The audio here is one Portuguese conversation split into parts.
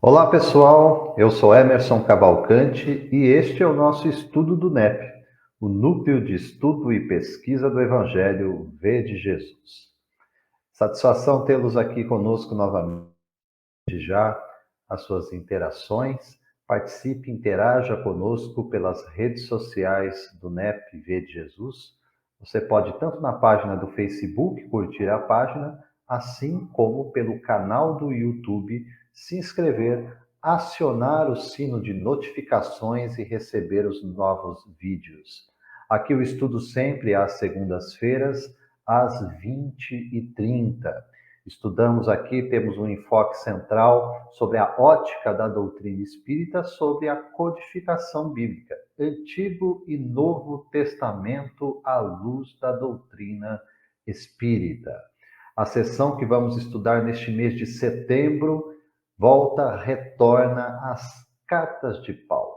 Olá pessoal, eu sou Emerson Cavalcante e este é o nosso estudo do NEP, o Núcleo de Estudo e Pesquisa do Evangelho Vede Jesus. Satisfação tê-los aqui conosco novamente. Já as suas interações, participe, interaja conosco pelas redes sociais do NEP Vede Jesus. Você pode tanto na página do Facebook curtir a página, assim como pelo canal do YouTube se inscrever, acionar o sino de notificações e receber os novos vídeos. Aqui eu estudo sempre às segundas-feiras, às 20h30. Estudamos aqui, temos um enfoque central sobre a ótica da doutrina espírita, sobre a codificação bíblica, Antigo e Novo Testamento à luz da doutrina espírita. A sessão que vamos estudar neste mês de setembro retorna às cartas de Paulo.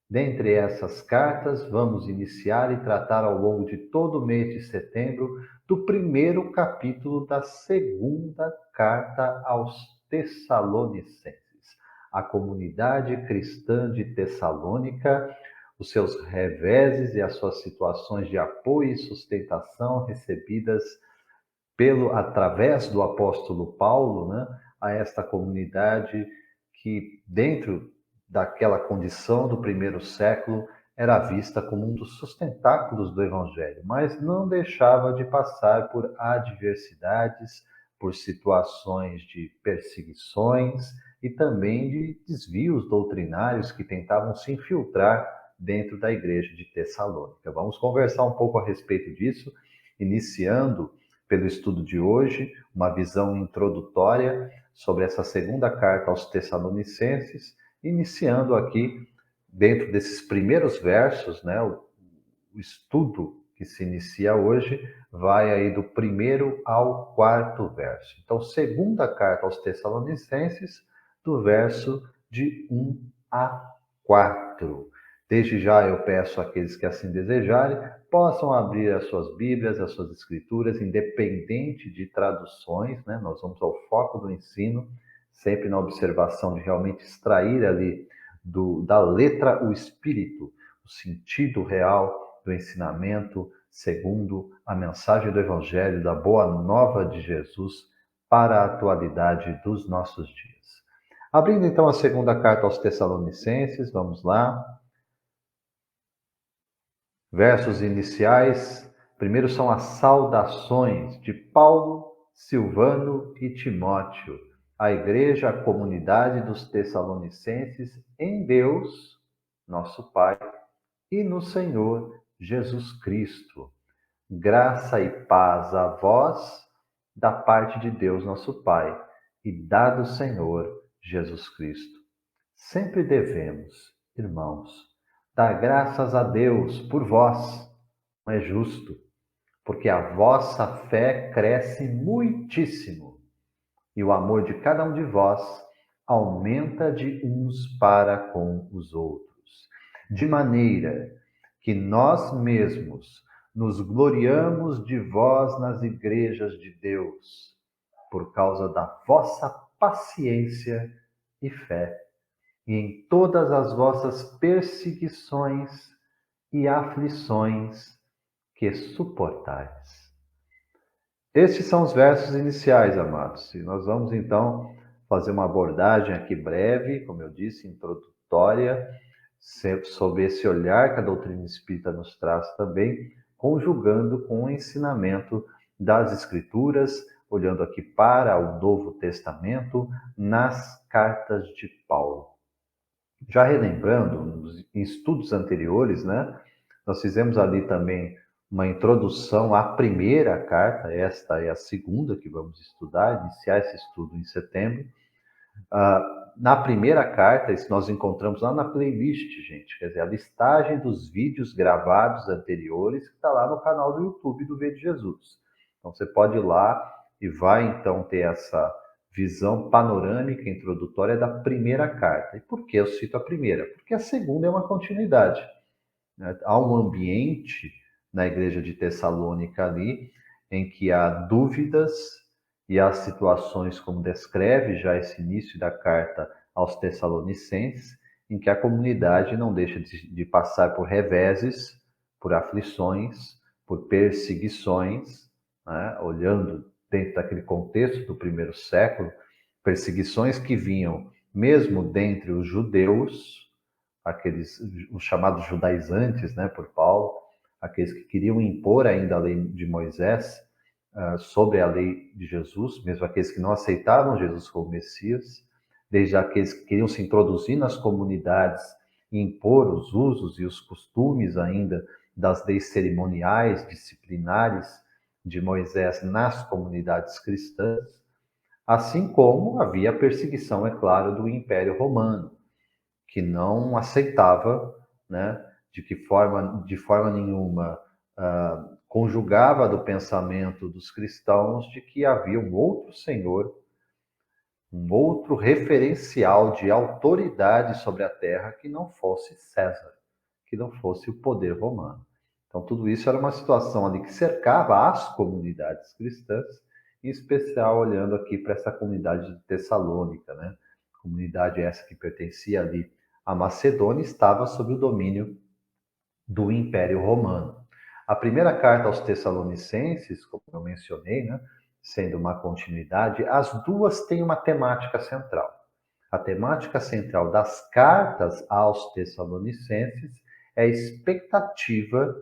Dentre essas cartas, vamos iniciar e tratar ao longo de todo o mês de setembro do primeiro capítulo da segunda carta aos Tessalonicenses. A comunidade cristã de Tessalônica, os seus reveses e as suas situações de apoio e sustentação recebidas através do apóstolo Paulo, né, a esta comunidade que, dentro daquela condição do primeiro século, era vista como um dos sustentáculos do Evangelho, mas não deixava de passar por adversidades, por situações de perseguições e também de desvios doutrinários que tentavam se infiltrar dentro da igreja de Tessalônica. Vamos conversar um pouco a respeito disso, iniciando pelo estudo de hoje, uma visão introdutória sobre essa segunda carta aos Tessalonicenses, iniciando aqui, dentro desses primeiros versos, né, o estudo que se inicia hoje vai aí do 1º ao 4º verso. Então, segunda carta aos Tessalonicenses, do verso de 1 a 4. Desde já eu peço àqueles que assim desejarem, possam abrir as suas Bíblias, as suas Escrituras, independente de traduções, né? Nós vamos ao foco do ensino, sempre na observação de realmente extrair ali da letra o espírito, o sentido real do ensinamento, segundo a mensagem do Evangelho, da boa nova de Jesus para a atualidade dos nossos dias. Abrindo então a segunda carta aos Tessalonicenses, vamos lá. Versos iniciais, primeiro são as saudações de Paulo, Silvano e Timóteo, à igreja, à comunidade dos Tessalonicenses, em Deus, nosso Pai, e no Senhor Jesus Cristo. Graça e paz a vós, da parte de Deus, nosso Pai, e da do Senhor Jesus Cristo. Sempre devemos, irmãos, dar graças a Deus por vós, não é justo, porque a vossa fé cresce muitíssimo e o amor de cada um de vós aumenta de uns para com os outros, de maneira que nós mesmos nos gloriamos de vós nas igrejas de Deus, por causa da vossa paciência e fé, e em todas as vossas perseguições e aflições que suportais. Estes são os versos iniciais, amados. E nós vamos então fazer uma abordagem aqui breve, como eu disse, introdutória, sobre esse olhar que a doutrina espírita nos traz também, conjugando com o ensinamento das Escrituras, olhando aqui para o Novo Testamento, nas cartas de Paulo. Já relembrando, nos estudos anteriores, né, nós fizemos ali também uma introdução à primeira carta, esta é a segunda que vamos estudar, iniciar esse estudo em setembro. Na primeira carta, isso nós encontramos lá na playlist, gente, quer dizer, a listagem dos vídeos gravados anteriores, que está lá no canal do YouTube do Vede Jesus. Então você pode ir lá e vai então ter essa visão panorâmica introdutória da primeira carta. E por que eu cito a primeira? Porque a segunda é uma continuidade, né? Há um ambiente na igreja de Tessalônica ali em que há dúvidas e há situações, como descreve já esse início da carta aos Tessalonicenses, em que a comunidade não deixa de passar por reveses, por aflições, por perseguições, né? Olhando dentro daquele contexto do primeiro século, perseguições que vinham mesmo dentre os judeus, aqueles os chamados judaizantes, né, por Paulo, aqueles que queriam impor ainda a lei de Moisés sobre a lei de Jesus, mesmo aqueles que não aceitavam Jesus como Messias, desde aqueles que queriam se introduzir nas comunidades e impor os usos e os costumes ainda das leis cerimoniais, disciplinares de Moisés nas comunidades cristãs, assim como havia a perseguição, é claro, do Império Romano, que não aceitava, né, de forma nenhuma, conjugava do pensamento dos cristãos de que havia um outro Senhor, um outro referencial de autoridade sobre a terra que não fosse César, que não fosse o poder romano. Então, tudo isso era uma situação ali que cercava as comunidades cristãs, em especial olhando aqui para essa comunidade de Tessalônica, né? Comunidade essa que pertencia ali à Macedônia, estava sob o domínio do Império Romano. A primeira carta aos Tessalonicenses, como eu mencionei, né, sendo uma continuidade, as duas têm uma temática central. A temática central das cartas aos Tessalonicenses é a expectativa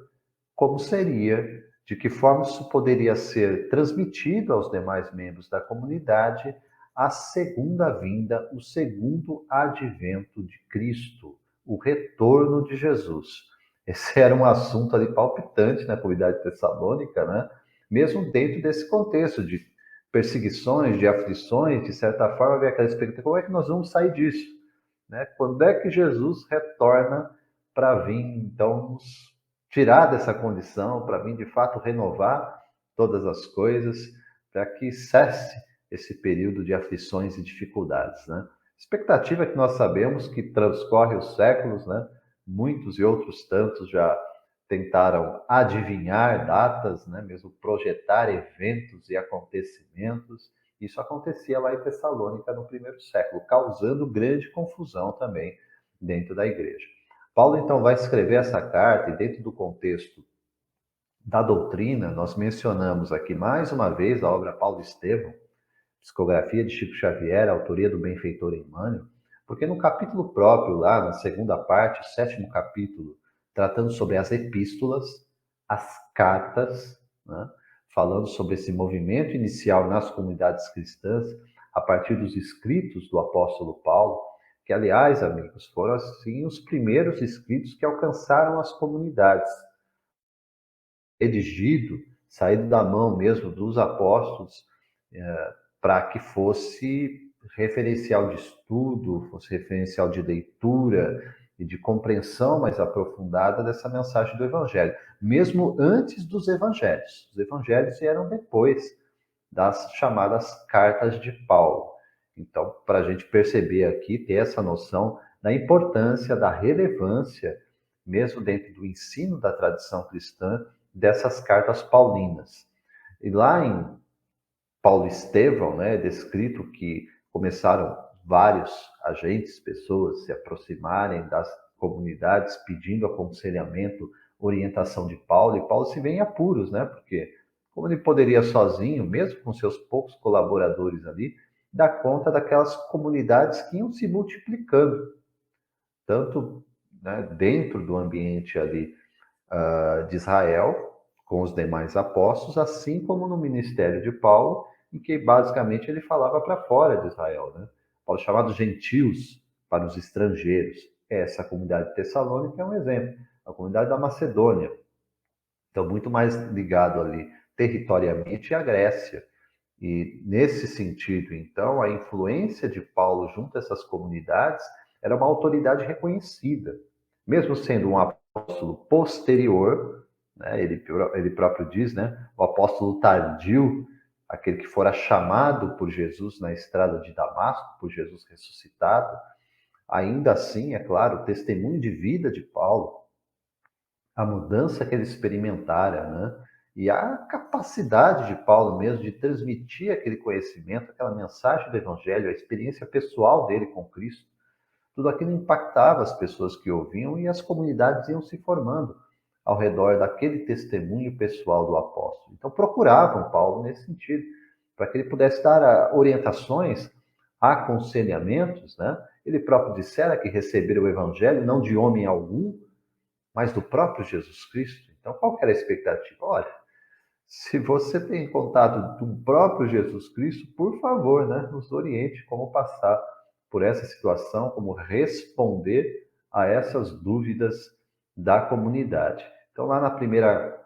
como seria, de que forma isso poderia ser transmitido aos demais membros da comunidade a segunda vinda, o segundo advento de Cristo, o retorno de Jesus. Esse era um assunto ali palpitante na comunidade tessalônica, né? Mesmo dentro desse contexto de perseguições, de aflições, de certa forma, havia aquela expectativa, como é que nós vamos sair disso? Né? Quando é que Jesus retorna para vir, então, nos tirar dessa condição, para vir, de fato, renovar todas as coisas, para que cesse esse período de aflições e dificuldades, né? Expectativa que nós sabemos que transcorre os séculos, né? Muitos e outros tantos já tentaram adivinhar datas, né? Mesmo projetar eventos e acontecimentos. Isso acontecia lá em Tessalônica no primeiro século, causando grande confusão também dentro da igreja. Paulo então vai escrever essa carta e dentro do contexto da doutrina, nós mencionamos aqui mais uma vez a obra Paulo Estevão, psicografia de Chico Xavier, autoria do benfeitor Emmanuel, porque no capítulo próprio, lá na segunda parte, o sétimo capítulo, tratando sobre as epístolas, as cartas, né, falando sobre esse movimento inicial nas comunidades cristãs, a partir dos escritos do apóstolo Paulo, que, aliás, amigos, foram assim os primeiros escritos que alcançaram as comunidades, redigido, saído da mão mesmo dos apóstolos, para que fosse referencial de estudo, fosse referencial de leitura e de compreensão mais aprofundada dessa mensagem do Evangelho, mesmo antes dos Evangelhos. Os Evangelhos vieram depois das chamadas cartas de Paulo. Então, para a gente perceber aqui, ter essa noção da importância, da relevância, mesmo dentro do ensino da tradição cristã, dessas cartas paulinas. E lá em Paulo Estevão, né, é descrito que começaram vários agentes, pessoas se aproximarem das comunidades pedindo aconselhamento, orientação de Paulo, e Paulo se vê em apuros, né, porque como ele poderia sozinho, mesmo com seus poucos colaboradores ali, dar conta daquelas comunidades que iam se multiplicando, tanto, né, dentro do ambiente ali de Israel, com os demais apóstolos, assim como no ministério de Paulo, em que basicamente ele falava para fora de Israel, né? Paulo chamava de gentios, para os estrangeiros. Essa comunidade de Tessalônica é um exemplo. A comunidade da Macedônia, então muito mais ligado ali territorialmente à Grécia. E nesse sentido, então, a influência de Paulo junto a essas comunidades era uma autoridade reconhecida, mesmo sendo um apóstolo posterior, né, ele próprio diz, né, o apóstolo tardio, aquele que fora chamado por Jesus na estrada de Damasco, por Jesus ressuscitado, ainda assim, é claro, o testemunho de vida de Paulo, a mudança que ele experimentara, né, E a capacidade de Paulo mesmo de transmitir aquele conhecimento, aquela mensagem do Evangelho, a experiência pessoal dele com Cristo, tudo aquilo impactava as pessoas que ouviam e as comunidades iam se formando ao redor daquele testemunho pessoal do apóstolo. Então procuravam Paulo nesse sentido, para que ele pudesse dar orientações, aconselhamentos, né? Ele próprio dissera que receberam o Evangelho não de homem algum, mas do próprio Jesus Cristo. Então qual que era a expectativa? Olha, se você tem contato do próprio Jesus Cristo, por favor, né, nos oriente como passar por essa situação, como responder a essas dúvidas da comunidade. Então, lá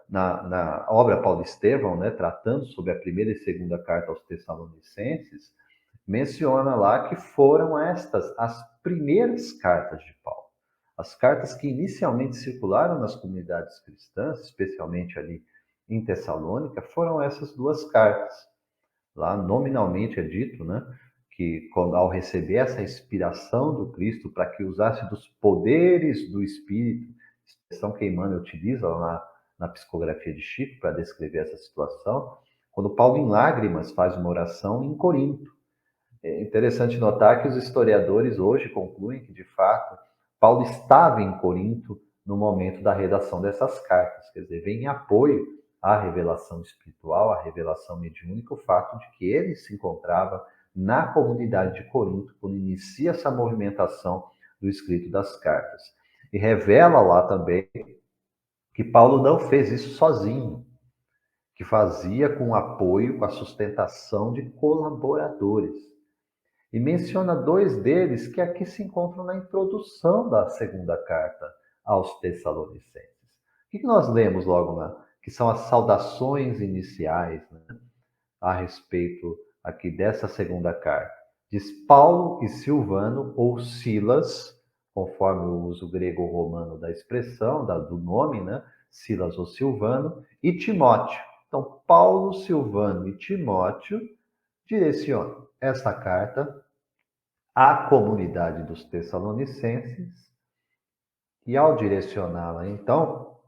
na obra Paulo Estevão, né, tratando sobre a primeira e segunda carta aos Tessalonicenses, menciona lá que foram estas as primeiras cartas de Paulo. As cartas que inicialmente circularam nas comunidades cristãs, especialmente ali em Tessalônica, foram essas duas cartas. Lá nominalmente é dito, né, que ao receber essa inspiração do Cristo para que usasse dos poderes do Espírito, expressão que Emmanuel utiliza lá na psicografia de Chico para descrever essa situação, quando Paulo em lágrimas faz uma oração em Corinto. É interessante notar que os historiadores hoje concluem que, de fato, Paulo estava em Corinto no momento da redação dessas cartas, quer dizer, vem em apoio à revelação espiritual, à revelação mediúnica, o fato de que ele se encontrava na comunidade de Corinto quando inicia essa movimentação do escrito das cartas. E revela lá também que Paulo não fez isso sozinho, que fazia com apoio, com a sustentação de colaboradores. E menciona dois deles que aqui se encontram na introdução da segunda carta aos Tessalonicenses. O que nós lemos logo lá? Que são as saudações iniciais, né, a respeito aqui dessa segunda carta. Diz Paulo e Silvano, ou Silas, conforme o uso grego-romano da expressão, do nome, né? Silas ou Silvano, e Timóteo. Então, Paulo, Silvano e Timóteo direcionam esta carta à comunidade dos Tessalonicenses, e ao direcioná-la, então,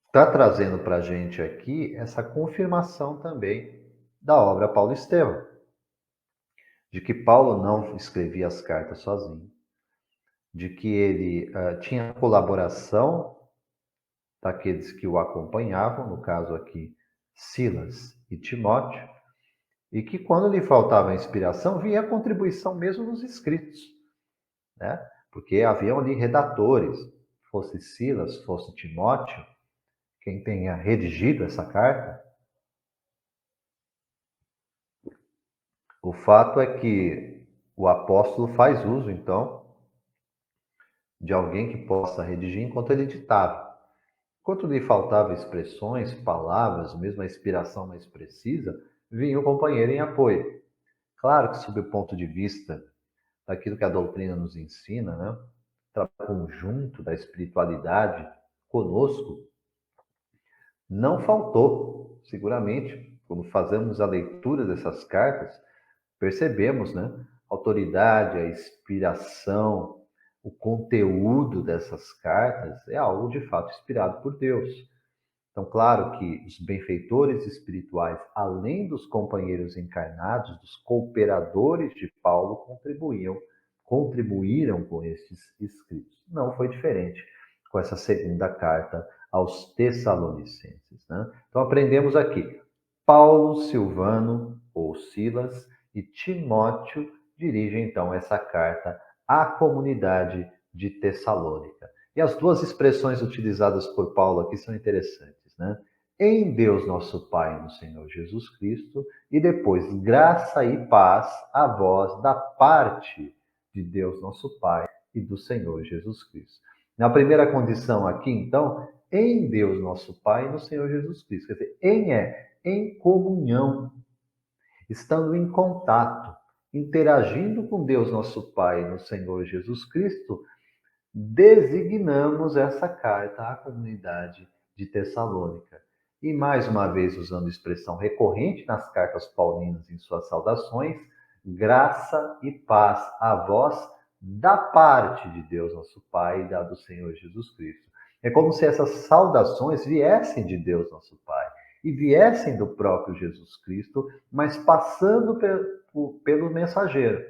está trazendo para a gente aqui essa confirmação também da obra Paulo Estevão, de que Paulo não escrevia as cartas sozinho, de que ele tinha colaboração daqueles que o acompanhavam, no caso aqui Silas e Timóteo, e que quando lhe faltava inspiração, vinha a contribuição mesmo nos escritos, né? Porque haviam ali redatores, fosse Silas, fosse Timóteo, quem tenha redigido essa carta. O fato é que o apóstolo faz uso, então, de alguém que possa redigir enquanto ele ditava. Enquanto lhe faltava expressões, palavras, mesmo a inspiração mais precisa, vinha o companheiro em apoio. Claro que, sob o ponto de vista daquilo que a doutrina nos ensina, né, o conjunto da espiritualidade conosco, não faltou, seguramente, quando fazemos a leitura dessas cartas, percebemos, né, a autoridade, a inspiração, o conteúdo dessas cartas é algo de fato inspirado por Deus. Então, claro que os benfeitores espirituais, além dos companheiros encarnados, dos cooperadores de Paulo, contribuíram com estes escritos. Não foi diferente com essa segunda carta aos Tessalonicenses, né? Então, aprendemos aqui, Paulo, Silvano ou Silas e Timóteo dirigem então essa carta à comunidade de Tessalônica. E as duas expressões utilizadas por Paulo aqui são interessantes, né? Em Deus nosso Pai, no Senhor Jesus Cristo, e depois graça e paz a vós da parte de Deus nosso Pai e do Senhor Jesus Cristo. Na primeira condição aqui, então, em Deus nosso Pai e no Senhor Jesus Cristo. Quer dizer, em comunhão, estando em contato, interagindo com Deus nosso Pai e no Senhor Jesus Cristo, designamos essa carta à comunidade de Tessalônica. E mais uma vez, usando expressão recorrente nas cartas paulinas em suas saudações, graça e paz a vós da parte de Deus nosso Pai e da do Senhor Jesus Cristo. É como se essas saudações viessem de Deus, nosso Pai, e viessem do próprio Jesus Cristo, mas passando pelo mensageiro,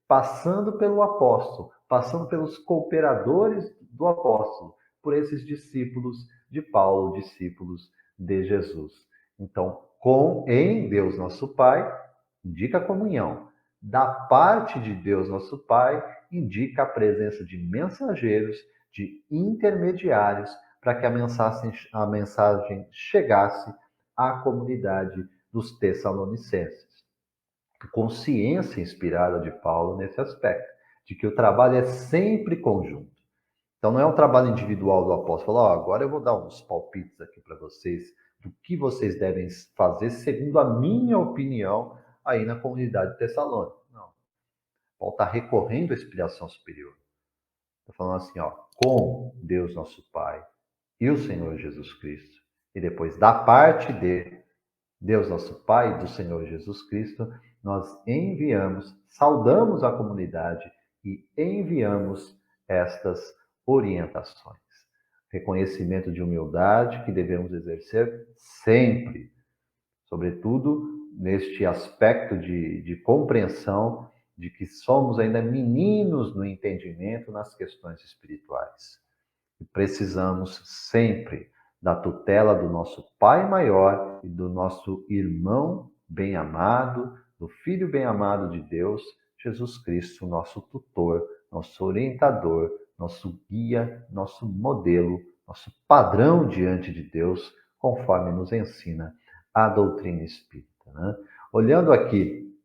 passando pelo apóstolo, passando pelos cooperadores do apóstolo, por esses discípulos de Paulo, discípulos de Jesus. Então, em Deus nosso Pai, indica a comunhão. Da parte de Deus nosso Pai, indica a presença de mensageiros, de intermediários, para que a mensagem chegasse à comunidade dos Tessalonicenses. Consciência inspirada de Paulo nesse aspecto, de que o trabalho é sempre conjunto. Então não é um trabalho individual do apóstolo, agora eu vou dar uns palpites aqui para vocês do que vocês devem fazer segundo a minha opinião aí na comunidade de Tessalônica. Não. Paulo está recorrendo à expiação superior. Está falando assim, com Deus nosso Pai e o Senhor Jesus Cristo, e depois da parte de Deus nosso Pai e do Senhor Jesus Cristo, nós saudamos a comunidade e enviamos estas orientações. Reconhecimento de humildade que devemos exercer sempre, sobretudo neste aspecto de compreensão de que somos ainda meninos no entendimento nas questões espirituais. E precisamos sempre da tutela do nosso Pai maior e do nosso irmão bem-amado, do Filho bem-amado de Deus, Jesus Cristo, nosso tutor, nosso orientador, nosso guia, nosso modelo, nosso padrão diante de Deus, conforme nos ensina a doutrina espírita. Né? Olhando aqui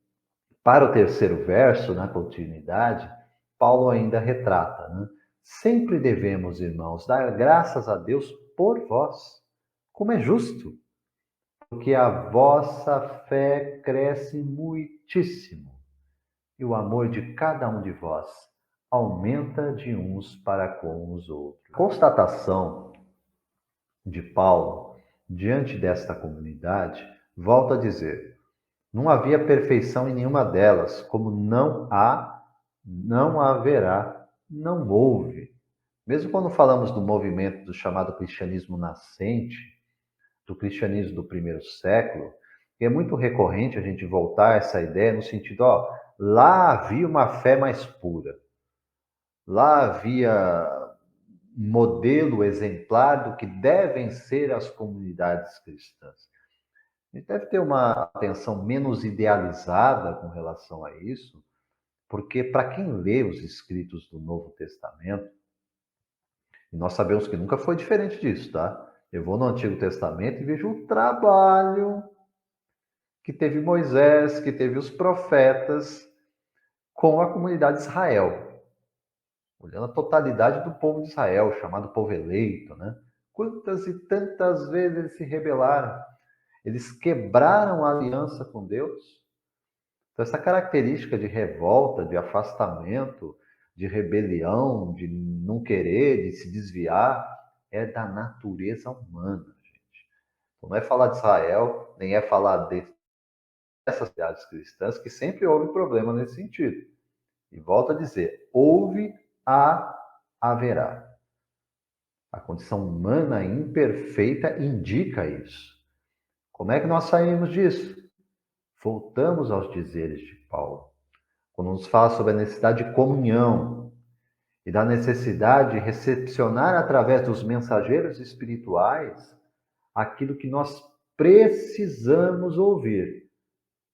para o terceiro verso, na continuidade, Paulo ainda retrata, né? Sempre devemos, irmãos, dar graças a Deus por vós, como é justo, porque a vossa fé cresce muitíssimo e o amor de cada um de vós aumenta de uns para com os outros. A constatação de Paulo diante desta comunidade volta a dizer: não havia perfeição em nenhuma delas, como não há, não haverá, não houve. Mesmo quando falamos do movimento do chamado cristianismo nascente, do cristianismo do primeiro século, é muito recorrente a gente voltar a essa ideia no sentido, lá havia uma fé mais pura, lá havia modelo exemplar do que devem ser as comunidades cristãs. A gente deve ter uma atenção menos idealizada com relação a isso, porque para quem lê os escritos do Novo Testamento, e nós sabemos que nunca foi diferente disso, tá? Eu vou no Antigo Testamento e vejo o trabalho que teve Moisés, que teve os profetas com a comunidade de Israel. Olhando a totalidade do povo de Israel, chamado povo eleito, né? Quantas e tantas vezes eles se rebelaram. Eles quebraram a aliança com Deus. Então, essa característica de revolta, de afastamento, de rebelião, de não querer, de se desviar, é da natureza humana, gente. Então, não é falar de Israel, nem é falar dessas cidades cristãs, que sempre houve problema nesse sentido. E volto a dizer, haverá. A condição humana imperfeita indica isso. Como é que nós saímos disso? Voltamos aos dizeres de Paulo, quando nos fala sobre a necessidade de comunhão e da necessidade de recepcionar através dos mensageiros espirituais aquilo que nós precisamos ouvir,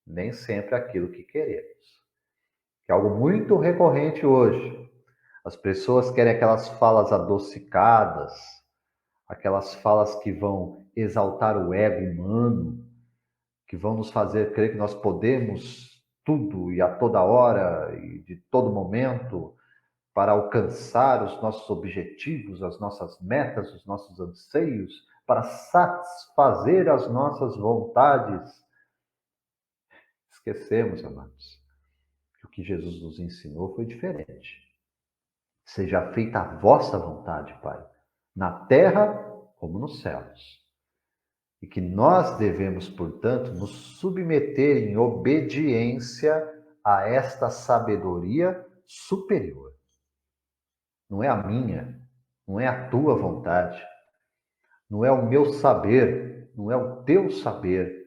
nem sempre aquilo que queremos. Que é algo muito recorrente hoje. As pessoas querem aquelas falas adocicadas, aquelas falas que vão exaltar o ego humano, que vão nos fazer crer que nós podemos tudo e a toda hora e de todo momento para alcançar os nossos objetivos, as nossas metas, os nossos anseios, para satisfazer as nossas vontades. Esquecemos, amados, que o que Jesus nos ensinou foi diferente. Seja feita a vossa vontade, Pai, na terra como nos céus. E que nós devemos, portanto, nos submeter em obediência a esta sabedoria superior. Não é a minha, não é a tua vontade, não é o meu saber, não é o teu saber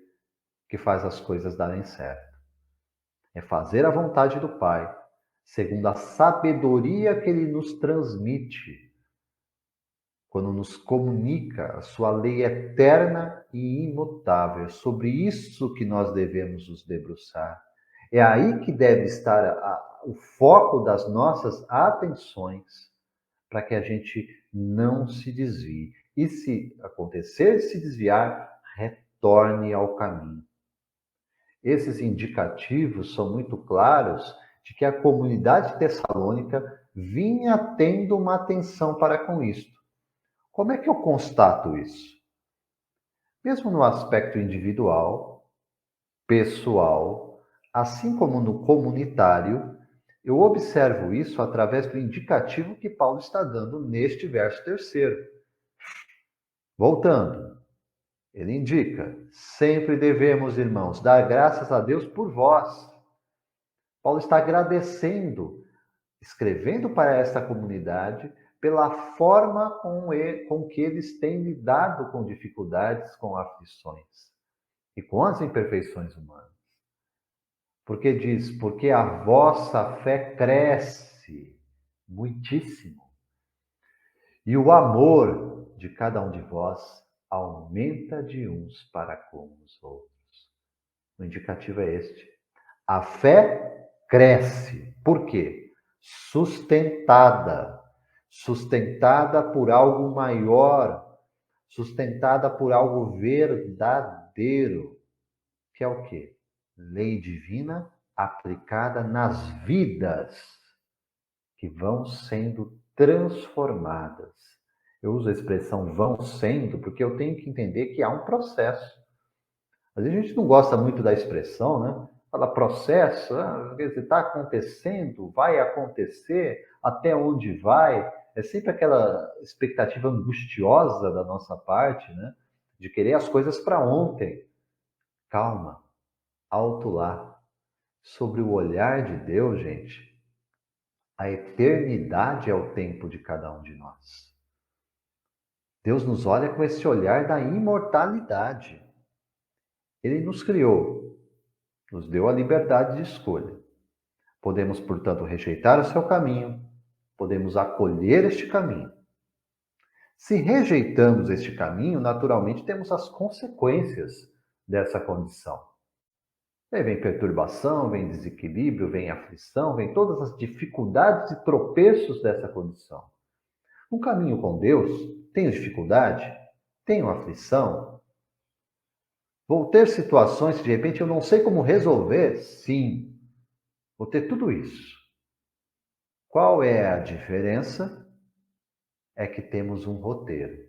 que faz as coisas darem certo. É fazer a vontade do Pai, segundo a sabedoria que Ele nos transmite, quando nos comunica a sua lei eterna e imutável. É sobre isso que nós devemos nos debruçar. É aí que deve estar o foco das nossas atenções, para que a gente não se desvie. E se acontecer de se desviar, retorne ao caminho. Esses indicativos são muito claros de que a comunidade tessalônica vinha tendo uma atenção para com isto. Como é que eu constato isso? Mesmo no aspecto individual, pessoal, assim como no comunitário, eu observo isso através do indicativo que Paulo está dando neste verso 3º. Voltando, ele indica: sempre devemos, irmãos, dar graças a Deus por vós. Paulo está agradecendo, escrevendo para esta comunidade, pela forma com que eles têm lidado com dificuldades, com aflições e com as imperfeições humanas. Porque diz: porque a vossa fé cresce muitíssimo e o amor de cada um de vós aumenta de uns para com os outros. O indicativo é este. A fé cresce. Por quê? Sustentada por algo maior, sustentada por algo verdadeiro, que é o quê? Lei divina aplicada nas vidas que vão sendo transformadas. Eu uso a expressão vão sendo porque eu tenho que entender que há um processo. Às vezes a gente não gosta muito da expressão, né? Fala processo, quer dizer, está acontecendo, vai acontecer, até onde vai? É sempre aquela expectativa angustiosa da nossa parte, né? De querer as coisas para ontem. Calma, alto lá. Sobre o olhar de Deus, gente, a eternidade é o tempo de cada um de nós. Deus nos olha com esse olhar da imortalidade. Ele nos criou, nos deu a liberdade de escolha. Podemos, portanto, rejeitar o seu caminho, podemos acolher este caminho. Se rejeitamos este caminho, naturalmente temos as consequências dessa condição. Aí vem perturbação, vem desequilíbrio, vem aflição, vem todas as dificuldades e tropeços dessa condição. Um caminho com Deus, tenho dificuldade? Tenho aflição? Vou ter situações que de repente eu não sei como resolver? Sim, vou ter tudo isso. Qual é a diferença? É que temos um roteiro,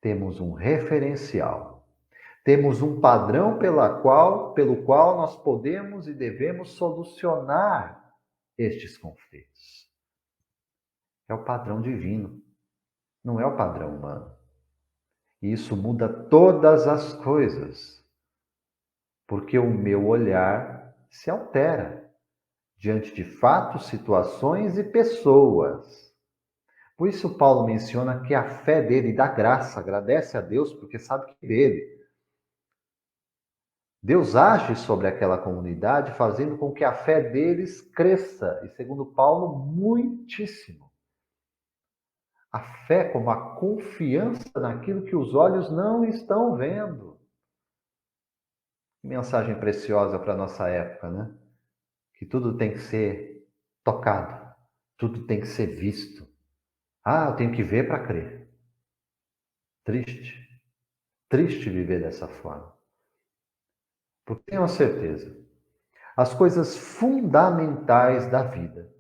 temos um referencial, temos um padrão pelo qual nós podemos e devemos solucionar estes conflitos. É o padrão divino, não é o padrão humano. E isso muda todas as coisas, porque o meu olhar se altera diante de fatos, situações e pessoas. Por isso, Paulo menciona que a fé dele dá graça, agradece a Deus porque sabe que é dele. Deus age sobre aquela comunidade, fazendo com que a fé deles cresça, e segundo Paulo, muitíssimo. A fé como a confiança naquilo que os olhos não estão vendo. Que mensagem preciosa para a nossa época, né? Que tudo tem que ser tocado, tudo tem que ser visto. Ah, eu tenho que ver para crer. Triste, triste viver dessa forma. Porque tenho a certeza, as coisas fundamentais da vida,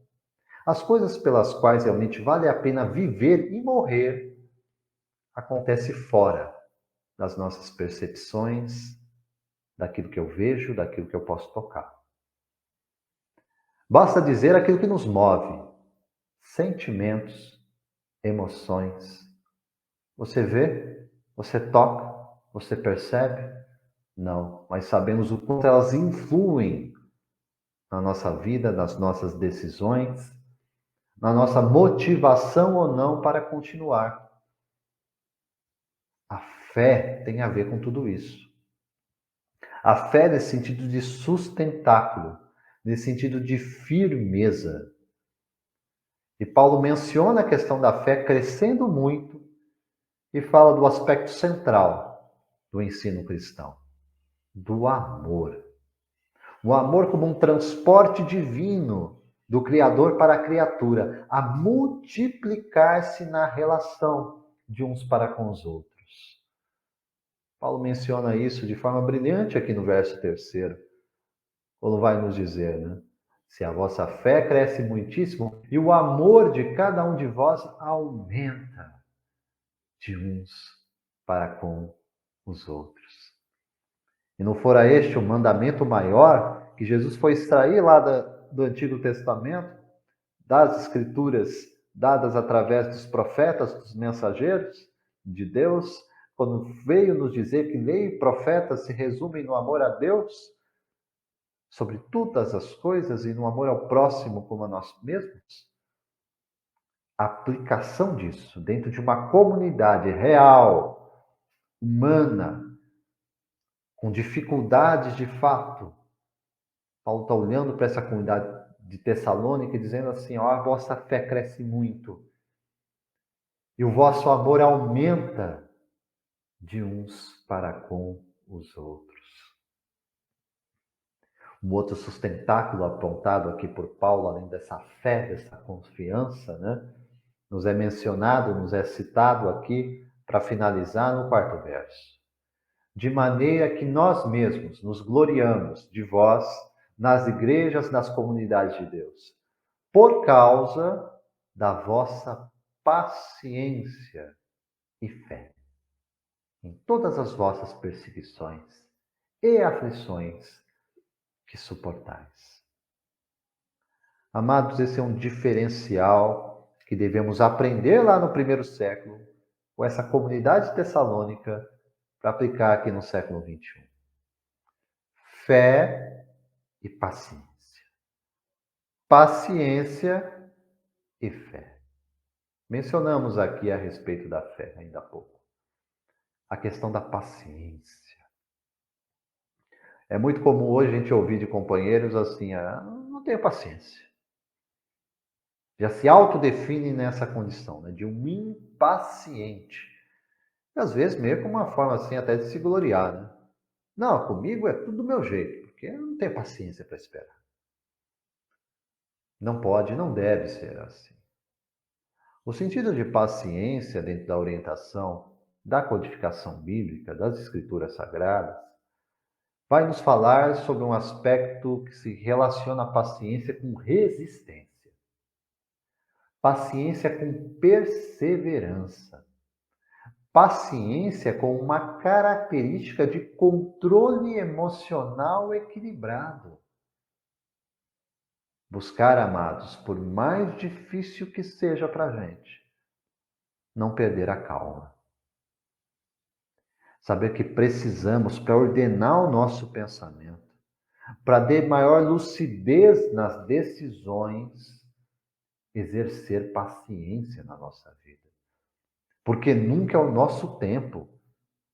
as coisas pelas quais realmente vale a pena viver e morrer, acontece fora das nossas percepções, daquilo que eu vejo, daquilo que eu posso tocar. Basta dizer aquilo que nos move, sentimentos, emoções. Você vê? Você toca? Você percebe? Não, mas sabemos o quanto elas influem na nossa vida, nas nossas decisões, na nossa motivação ou não para continuar. A fé tem a ver com tudo isso. A fé nesse sentido de sustentáculo, nesse sentido de firmeza. E Paulo menciona a questão da fé crescendo muito e fala do aspecto central do ensino cristão, do amor. O amor como um transporte divino do Criador para a criatura, a multiplicar-se na relação de uns para com os outros. Paulo menciona isso de forma brilhante aqui no verso 3º, quando vai nos dizer, né? Se a vossa fé cresce muitíssimo e o amor de cada um de vós aumenta de uns para com os outros. E não fora este o mandamento maior que Jesus foi extrair lá do Antigo Testamento, das Escrituras dadas através dos profetas, dos mensageiros de Deus, quando veio nos dizer que lei e profetas se resumem no amor a Deus, sobre todas as coisas, e no amor ao próximo como a nós mesmos? A aplicação disso dentro de uma comunidade real, humana, com dificuldades de fato. Paulo está olhando para essa comunidade de Tessalônica e dizendo assim, ó, a vossa fé cresce muito e o vosso amor aumenta de uns para com os outros. Um outro sustentáculo apontado aqui por Paulo, além dessa fé, dessa confiança, né, nos é mencionado, nos é citado aqui para finalizar no 4º verso. De maneira que nós mesmos nos gloriamos de vós nas igrejas, nas comunidades de Deus, por causa da vossa paciência e fé em todas as vossas perseguições e aflições que suportais. Amados, esse é um diferencial que devemos aprender lá no 1º século, com essa comunidade tessalônica, para aplicar aqui no século 21. Fé e paciência. Paciência e fé. Mencionamos aqui a respeito da fé ainda há pouco. A questão da paciência. É muito comum hoje a gente ouvir de companheiros assim, não tenho paciência. Já se autodefine nessa condição, né, de um impaciente. E às vezes meio com uma forma assim até de se gloriar, né? Não, comigo é tudo do meu jeito, porque eu não tenho paciência para esperar. Não pode, não deve ser assim. O sentido de paciência dentro da orientação da codificação bíblica, das escrituras sagradas, vai nos falar sobre um aspecto que se relaciona à paciência com resistência. Paciência com perseverança. Paciência com uma característica de controle emocional equilibrado. Buscar, amados, por mais difícil que seja para a gente, não perder a calma. Saber que precisamos, para ordenar o nosso pensamento, para ter maior lucidez nas decisões, exercer paciência na nossa vida. Porque nunca é o nosso tempo,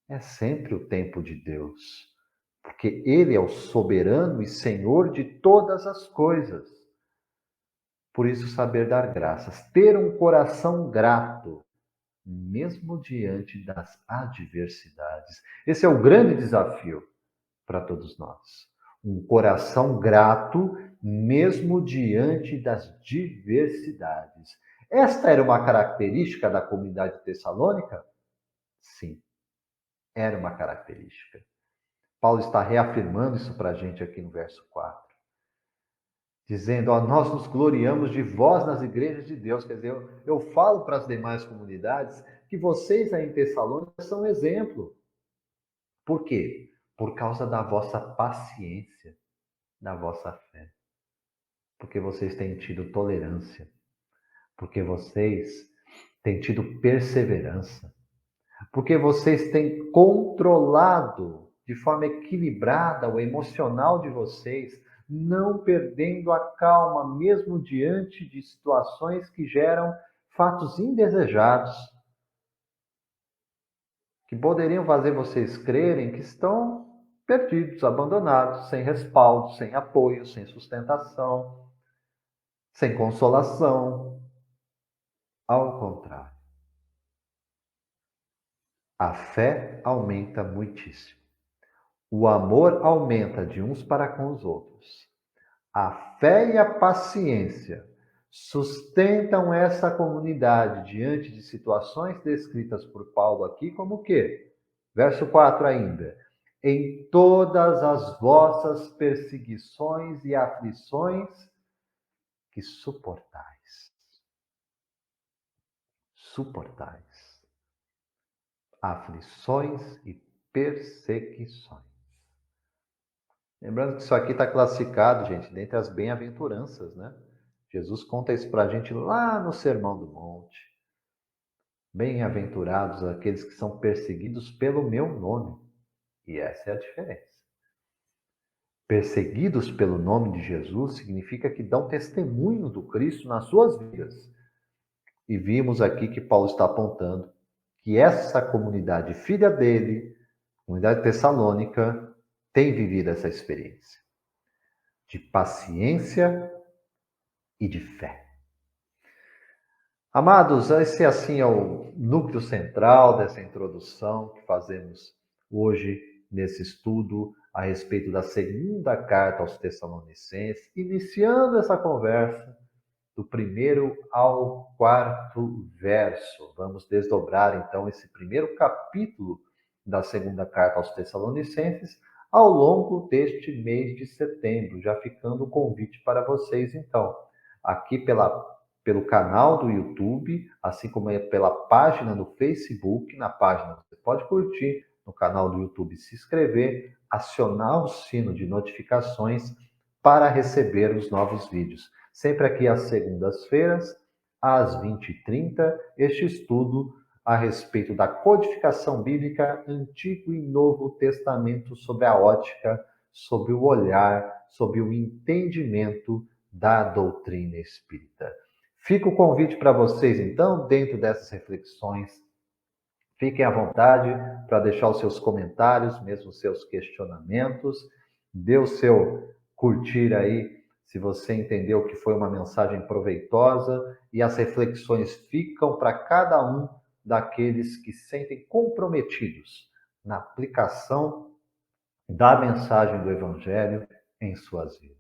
é sempre o tempo de Deus. Porque Ele é o soberano e Senhor de todas as coisas. Por isso, saber dar graças, ter um coração grato, mesmo diante das adversidades. Esse é o grande desafio para todos nós. Um coração grato, mesmo diante das diversidades. Esta era uma característica da comunidade tessalônica? Sim, era uma característica. Paulo está reafirmando isso para a gente aqui no verso 4. Dizendo, ó, nós nos gloriamos de vós nas igrejas de Deus. Quer dizer, eu falo para as demais comunidades que vocês aí em Tessalônica são exemplo. Por quê? Por causa da vossa paciência, da vossa fé. Porque vocês têm tido tolerância. Porque vocês têm tido perseverança. Porque vocês têm controlado de forma equilibrada o emocional de vocês, não perdendo a calma, mesmo diante de situações que geram fatos indesejados, que poderiam fazer vocês crerem que estão perdidos, abandonados, sem respaldo, sem apoio, sem sustentação, sem consolação. Ao contrário, a fé aumenta muitíssimo. O amor aumenta de uns para com os outros. A fé e a paciência sustentam essa comunidade diante de situações descritas por Paulo aqui como o quê? Verso 4 ainda. Em todas as vossas perseguições e aflições que suportais. Suportais. Aflições e perseguições. Lembrando que isso aqui está classificado, gente, dentre as bem-aventuranças, né? Jesus conta isso para a gente lá no Sermão do Monte. Bem-aventurados aqueles que são perseguidos pelo meu nome. E essa é a diferença. Perseguidos pelo nome de Jesus significa que dão testemunho do Cristo nas suas vidas. E vimos aqui que Paulo está apontando que essa comunidade filha dele, comunidade tessalônica, tem vivido essa experiência de paciência e de fé. Amados, esse assim é o núcleo central dessa introdução que fazemos hoje nesse estudo a respeito da segunda carta aos Tessalonicenses, iniciando essa conversa do primeiro ao quarto verso. Vamos desdobrar então esse primeiro capítulo da segunda carta aos Tessalonicenses ao longo deste mês de setembro, já ficando o convite para vocês então, aqui pelo canal do YouTube, assim como pela página do Facebook. Na página você pode curtir, no canal do YouTube se inscrever, acionar o sino de notificações para receber os novos vídeos. Sempre aqui às segundas-feiras, às 20h30, este estudo a respeito da codificação bíblica Antigo e Novo Testamento sobre a ótica, sobre o olhar, sobre o entendimento da doutrina espírita. Fica o convite para vocês, então, dentro dessas reflexões. Fiquem à vontade para deixar os seus comentários, mesmo os seus questionamentos. Dê o seu curtir aí, se você entendeu que foi uma mensagem proveitosa, e as reflexões ficam para cada um daqueles que se sentem comprometidos na aplicação da mensagem do Evangelho em suas vidas.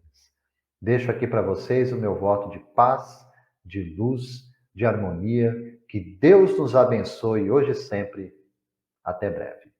Deixo aqui para vocês o meu voto de paz, de luz, de harmonia. Que Deus nos abençoe hoje e sempre. Até breve.